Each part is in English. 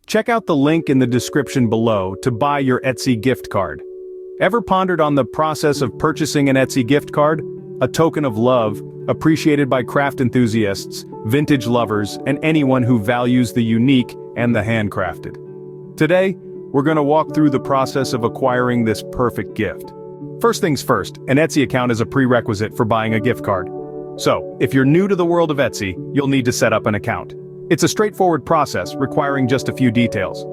Check out the link in the description below to buy your Etsy gift card. Ever pondered on the process of purchasing an Etsy gift card? A token of love, appreciated by craft enthusiasts, vintage lovers, and anyone who values the unique and the handcrafted. Today, we're going to walk through the process of acquiring this perfect gift. First things first, an Etsy account is a prerequisite for buying a gift card. So, if you're new to the world of Etsy, you'll need to set up an account. It's a straightforward process, requiring just a few details.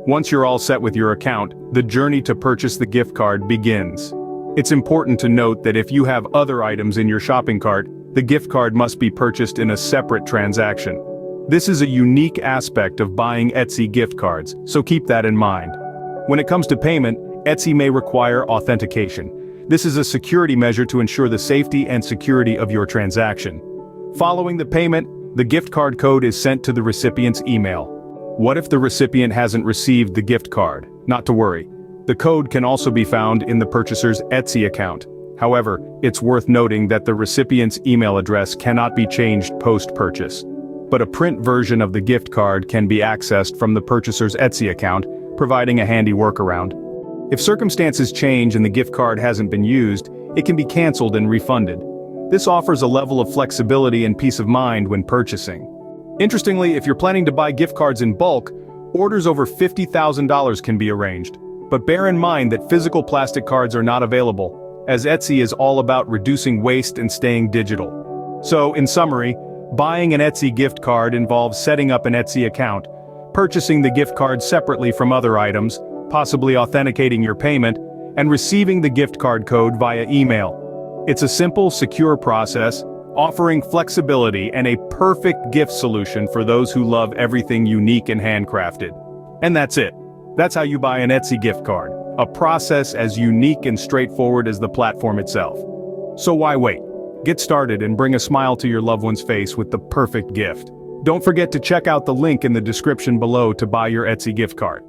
Once you're all set with your account, the journey to purchase the gift card begins. It's important to note that if you have other items in your shopping cart, the gift card must be purchased in a separate transaction. This is a unique aspect of buying Etsy gift cards, so keep that in mind. When it comes to payment, Etsy may require authentication. This is a security measure to ensure the safety and security of your transaction. Following the payment, the gift card code is sent to the recipient's email. What if the recipient hasn't received the gift card? Not to worry. The code can also be found in the purchaser's Etsy account. However, it's worth noting that the recipient's email address cannot be changed post-purchase. But a print version of the gift card can be accessed from the purchaser's Etsy account, providing a handy workaround. If circumstances change and the gift card hasn't been used, it can be canceled and refunded. This offers a level of flexibility and peace of mind when purchasing. Interestingly, if you're planning to buy gift cards in bulk, orders over $50,000 can be arranged. But bear in mind that physical plastic cards are not available, as Etsy is all about reducing waste and staying digital. So, in summary, buying an Etsy gift card involves setting up an Etsy account, purchasing the gift card separately from other items, possibly authenticating your payment, and receiving the gift card code via email. It's a simple, secure process, offering flexibility and a perfect gift solution for those who love everything unique and handcrafted. And that's it. That's how you buy an Etsy gift card, a process as unique and straightforward as the platform itself. So why wait? Get started and bring a smile to your loved one's face with the perfect gift. Don't forget to check out the link in the description below to buy your Etsy gift card.